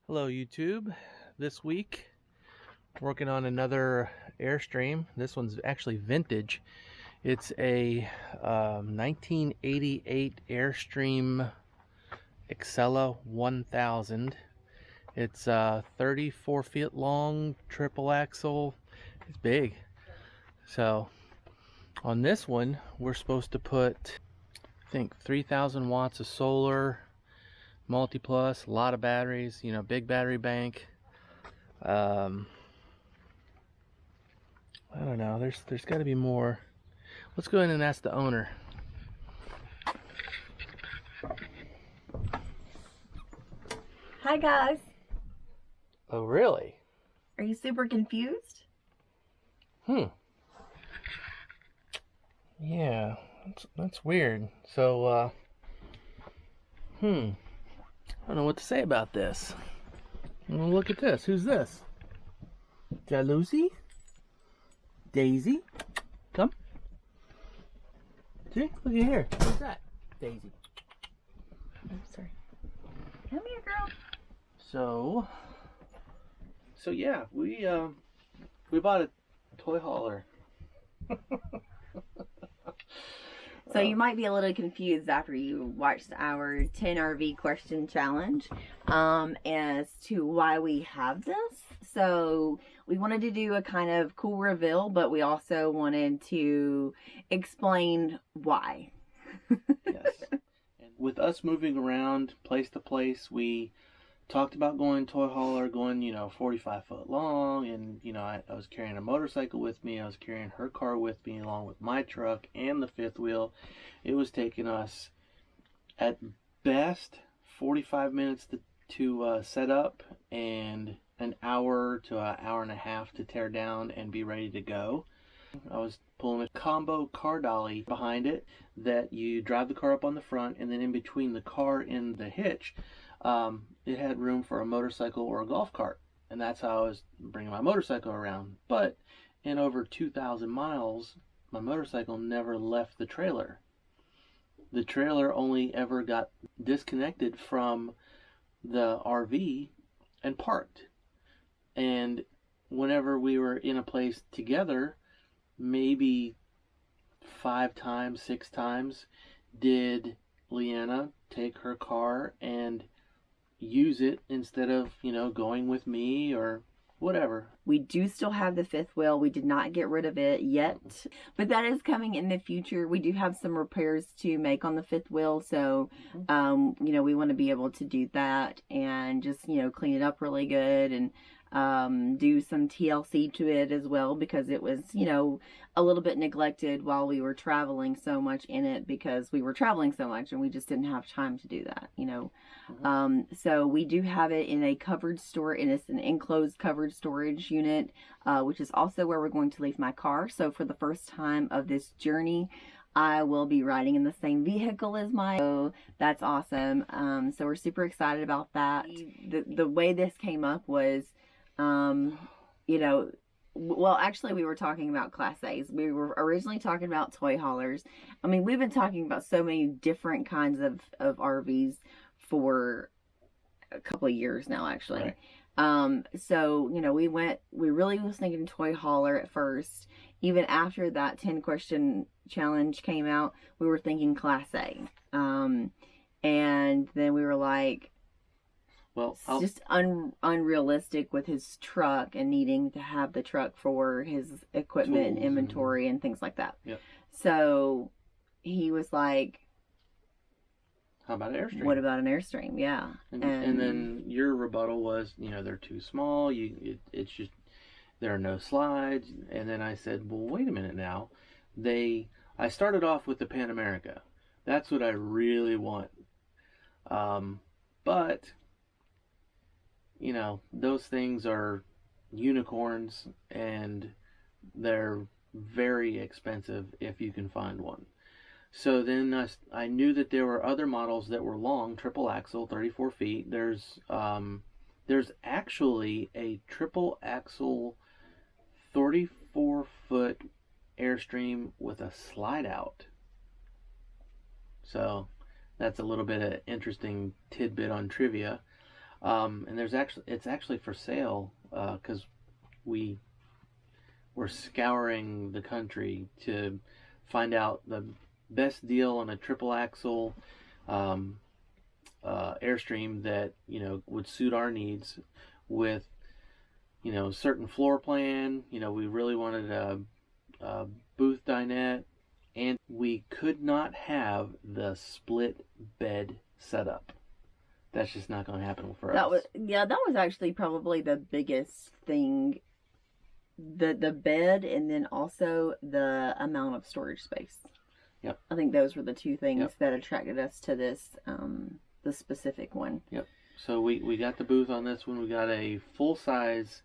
Hello YouTube. This week working on another Airstream. This one's actually vintage. It's a 1988 Airstream Excella 1000. It's 34 feet long, triple axle. It's big. So on this one we're supposed to put, I think, 3,000 watts of solar, multi-plus, a lot of batteries, you know, big battery bank. I don't know, there's got to be more. Let's go in and ask the owner. Hi guys. Oh really? Are you super confused? Yeah, that's weird. So I don't know what to say about this. Well, look at this. Who's this? Jalousie? Daisy? Come. See? Look at here. Who's that? Daisy. I'm sorry. Come here, girl. So yeah, we bought a toy hauler. So you might be a little confused after you watched our 10 RV question challenge as to why we have this. So we wanted to do a kind of cool reveal, but we also wanted to explain why. Yes. And with us moving around place to place, we talked about going toy hauler, going, 45 foot long, and I was carrying a motorcycle with me. I was carrying her car with me along with my truck and the fifth wheel. It was taking us at best 45 minutes to set up, and an hour to an hour and a half to tear down and be ready to go. I was pulling a combo car dolly behind it that you drive the car up on the front, and then in between the car and the hitch, it had room for a motorcycle or a golf cart, and that's how I was bringing my motorcycle around. But in over 2,000 miles, my motorcycle never left the trailer. The trailer only ever got disconnected from the RV and parked. And whenever we were in a place together, maybe 5 times, 6 times, did Leanna take her car and use it instead of, going with me or whatever. We do still have the fifth wheel. We did not get rid of it yet, but that is coming in the future. We do have some repairs to make on the fifth wheel, so we want to be able to do that and just clean it up really good and do some TLC to it as well, because it was a little bit neglected while we were traveling so much in it, because we were traveling so much and we just didn't have time to do that. So we do have it in a covered store, and it's an enclosed covered storage unit, which is also where we're going to leave my car. So for the first time of this journey, I will be riding in the same vehicle as so that's awesome. So we're super excited about that. The way this came up was, well, actually we were talking about Class A's. We were originally talking about toy haulers. I mean, we've been talking about so many different kinds of RVs for a couple of years now, actually. Right. So, we really was thinking toy hauler at first. Even after that 10 question challenge came out, we were thinking Class A. And then we were like, well, it's just unrealistic with his truck and needing to have the truck for his equipment and inventory and things like that. Yep. So he was like, how about an Airstream? What about an Airstream? Yeah. And then your rebuttal was, they're too small. It's just, there are no slides. And then I said, well, wait a minute now. I started off with the Pan America. That's what I really want. But those things are unicorns, and they're very expensive if you can find one. So then I knew that there were other models that were long, triple axle, 34 feet. There's actually a triple axle 34-foot Airstream with a slide out. So that's a little bit of interesting tidbit on trivia. And it's actually for sale because we were scouring the country to find out the best deal on a triple axle Airstream that would suit our needs with certain floor plan. We really wanted a booth dinette, and we could not have the split bed setup. That's just not going to happen for us. That was actually probably the biggest thing. The bed, and then also the amount of storage space. Yep. I think those were the two things that attracted us to this, the specific one. Yep. So we got the booth on this one. We got a full size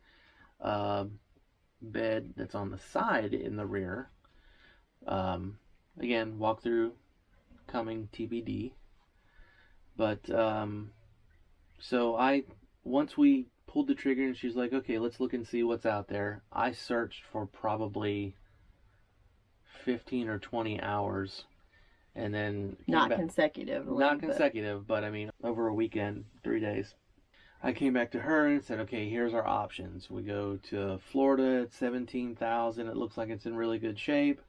bed that's on the side in the rear. Again, walkthrough coming TBD. But so once we pulled the trigger and she's like, okay, let's look and see what's out there. I searched for probably 15 or 20 hours, and then not consecutive, but I mean over a weekend, 3 days. I came back to her and said, okay, here's our options. We go to Florida at 17,000. It looks like it's in really good shape.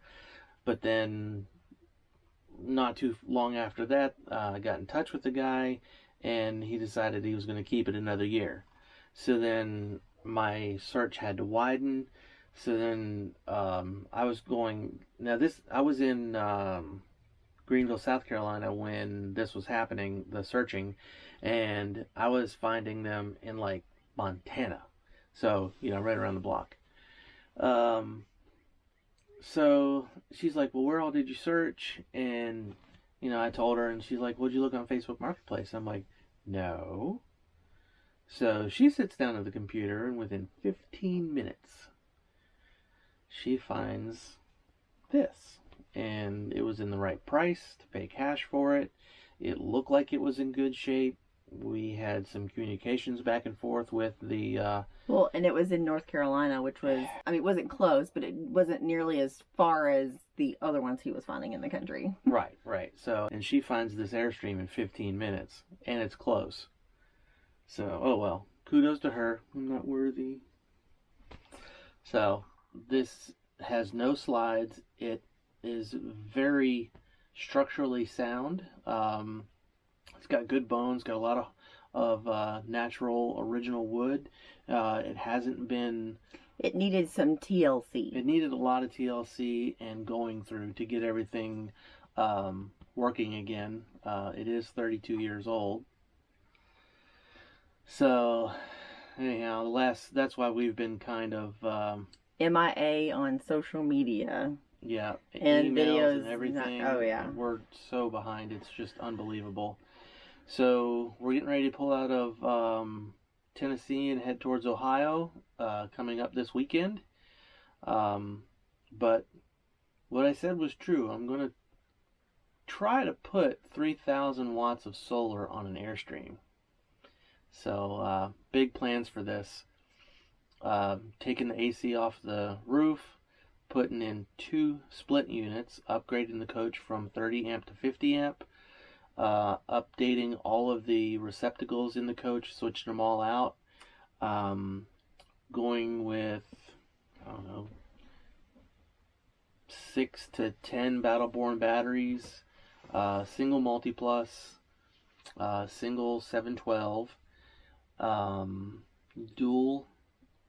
But then not too long after that, I got in touch with the guy, and he decided he was going to keep it another year. So then my search had to widen. So then I was in Greenville, South Carolina when this was happening, the searching, and I was finding them in like Montana. So, right around the block. So she's like, well, where all did you search? And, I told her, and she's like, well, did you look on Facebook Marketplace? I'm like, no. So she sits down at the computer, and within 15 minutes, she finds this. And it was in the right price to pay cash for it. It looked like it was in good shape. We had some communications back and forth with the... Well, and it was in North Carolina, which was... I mean, it wasn't close, but it wasn't nearly as far as the other ones he was finding in the country. Right. So, and she finds this Airstream in 15 minutes, and it's close. So, oh well. Kudos to her. I'm not worthy. So, this has no slides. It is very structurally sound. It's got good bones, got a lot of natural original wood. It hasn't been... It needed some TLC. It needed a lot of TLC and going through to get everything working again. It is 32 years old. So, anyhow, that's why we've been kind of... MIA on social media. Yeah, and emails videos and everything. Oh, yeah. We're so behind. It's just unbelievable. So we're getting ready to pull out of Tennessee and head towards Ohio coming up this weekend. But what I said was true. I'm going to try to put 3,000 watts of solar on an Airstream. So big plans for this. Taking the AC off the roof, putting in 2 split units, upgrading the coach from 30 amp to 50 amp, updating all of the receptacles in the coach, switching them all out, going with, I don't know, 6 to 10 Battleborn batteries, single multi-plus, single 712, dual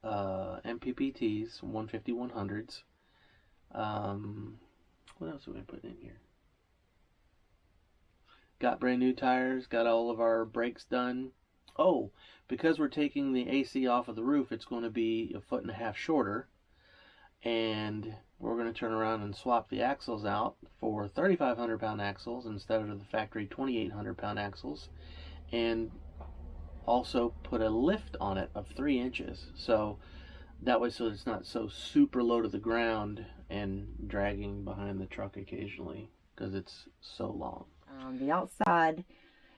MPPTs, 150 100s. What else are we putting in here? Got brand new tires, got all of our brakes done. Oh, because we're taking the AC off of the roof, it's going to be 1.5 feet shorter. And we're going to turn around and swap the axles out for 3,500 pound axles instead of the factory 2,800 pound axles. And also put a lift on it of 3 inches. So that way, so it's not so super low to the ground and dragging behind the truck occasionally because it's so long. The outside,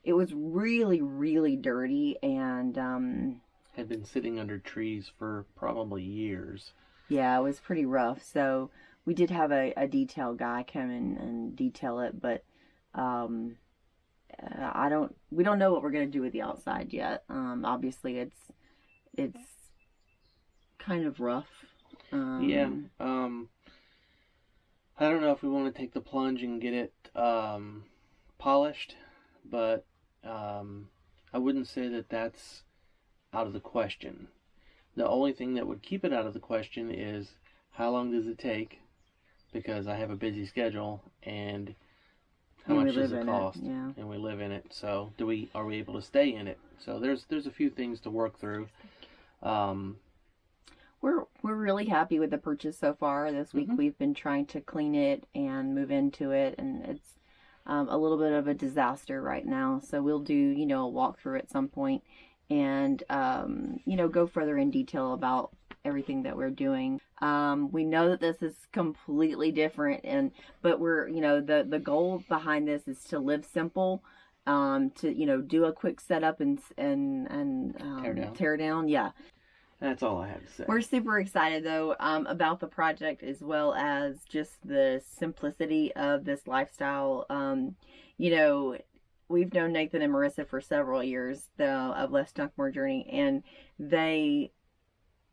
it was really, really dirty and had been sitting under trees for probably years. Yeah, it was pretty rough. So we did have a detail guy come in and detail it, but we don't know what we're going to do with the outside yet. Obviously it's kind of rough. Yeah. I don't know if we want to take the plunge and get it polished, but I wouldn't say that that's out of the question. The only thing that would keep it out of the question is how long does it take, because I have a busy schedule, and how much does it cost? Yeah. And we live in it. So are we able to stay in it? So there's a few things to work through. We're really happy with the purchase so far. This week we've been trying to clean it and move into it, and it's a little bit of a disaster right now. So we'll do, a walkthrough at some point and, go further in detail about everything that we're doing. We know that this is completely different, but we're, the goal behind this is to live simple, to, do a quick setup and tear down. Yeah. That's all I have to say. We're super excited, though, about the project, as well as just the simplicity of this lifestyle. We've known Nathan and Marissa for several years, of Let's Dunk More Journey, and they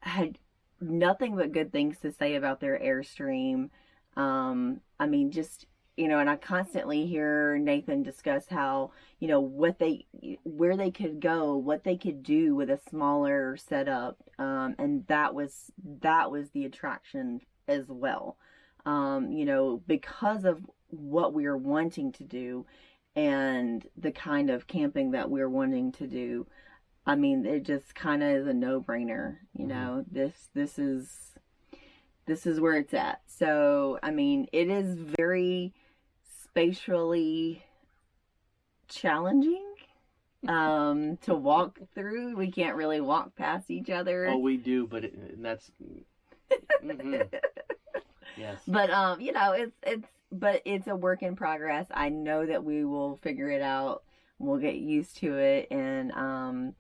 had nothing but good things to say about their Airstream. And I constantly hear Nathan discuss how, where they could go, what they could do with a smaller setup. And that was the attraction as well. Because of what we are wanting to do and the kind of camping that we're wanting to do. It just kind of is a no-brainer, this is where it's at. So, it is very spatially challenging to walk through. We can't really walk past each other. Oh, we do, but that's yes. But it's a work in progress. I know that we will figure it out. We'll get used to it, and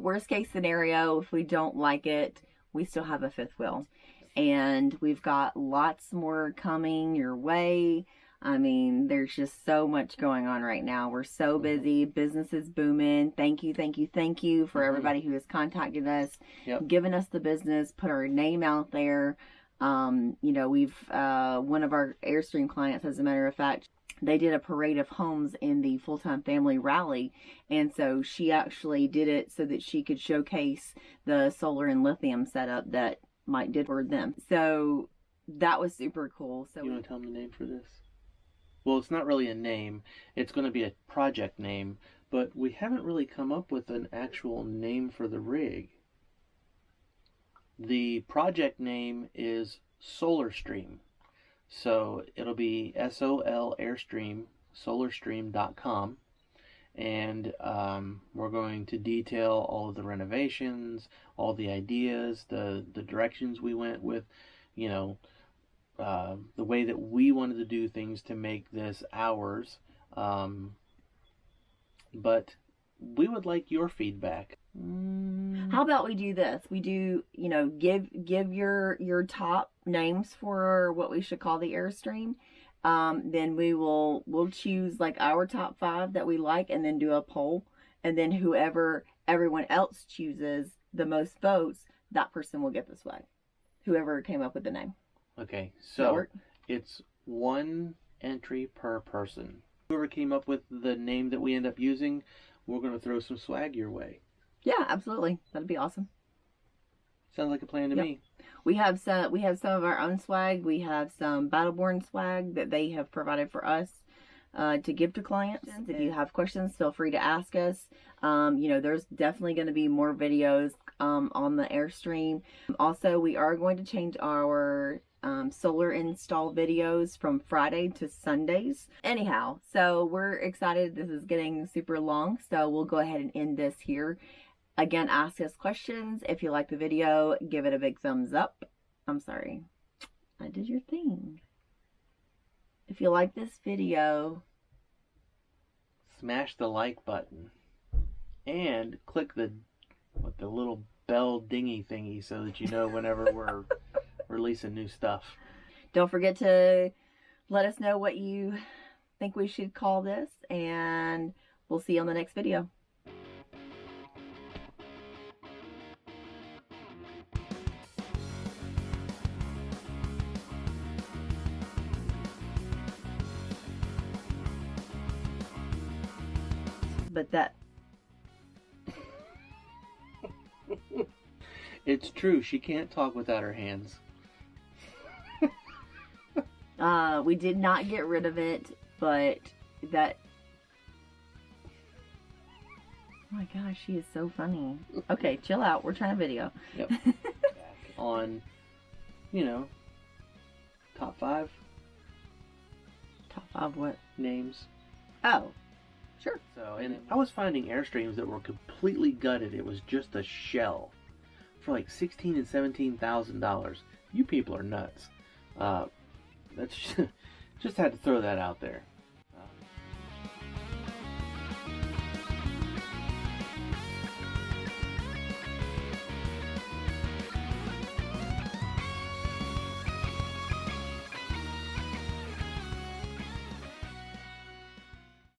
worst case scenario, if we don't like it, we still have a fifth wheel, and we've got lots more coming your way. There's just so much going on right now. We're so busy. Business is booming. Thank you for everybody who has contacted us, given us the business, put our name out there. We've, one of our Airstream clients, as a matter of fact, they did a parade of homes in the Full-Time Family Rally. And so she actually did it so that she could showcase the solar and lithium setup that Mike did for them. So that was super cool. So you want to tell them the name for this? Well, it's not really a name. It's going to be a project name, but we haven't really come up with an actual name for the rig. The project name is SolarStream. So it'll be SOL Airstream, solarstream.com. And we're going to detail all of the renovations, all the ideas, the directions we went with, the way that we wanted to do things to make this ours. But we would like your feedback. How about we do this? We do, give your top names for what we should call the Airstream. Then we'll choose like our top 5 that we like, and then do a poll. And then whoever everyone else chooses the most votes, that person will get the swag. Whoever came up with the name. Okay, so it's 1 entry per person. Whoever came up with the name that we end up using, we're going to throw some swag your way. Yeah, absolutely. That'd be awesome. Sounds like a plan to me. We have some of our own swag. We have some Battleborn swag that they have provided for us to give to clients. If you have questions, feel free to ask us. There's definitely going to be more videos on the Airstream. Also, we are going to change our solar install videos from Friday to Sundays. Anyhow, so we're excited. This is getting super long, so we'll go ahead and end this here. Again, ask us questions. If you like the video, give it a big thumbs up. I'm sorry, I did your thing. If you like this video, smash the like button and click the little bell dingy thingy so that you know whenever we're releasing new stuff. Don't forget to let us know what you think we should call this, and we'll see you on the next video. But that... It's true. She can't talk without her hands. We did not get rid of it, but that... Oh my gosh, she is so funny. Okay, chill out. We're trying to video. Yep. On, top 5. Top 5 what? Names. Oh, sure. So, and I was finding Airstreams that were completely gutted. It was just a shell for like $16,000 and $17,000. You people are nuts. That's just had to throw that out there.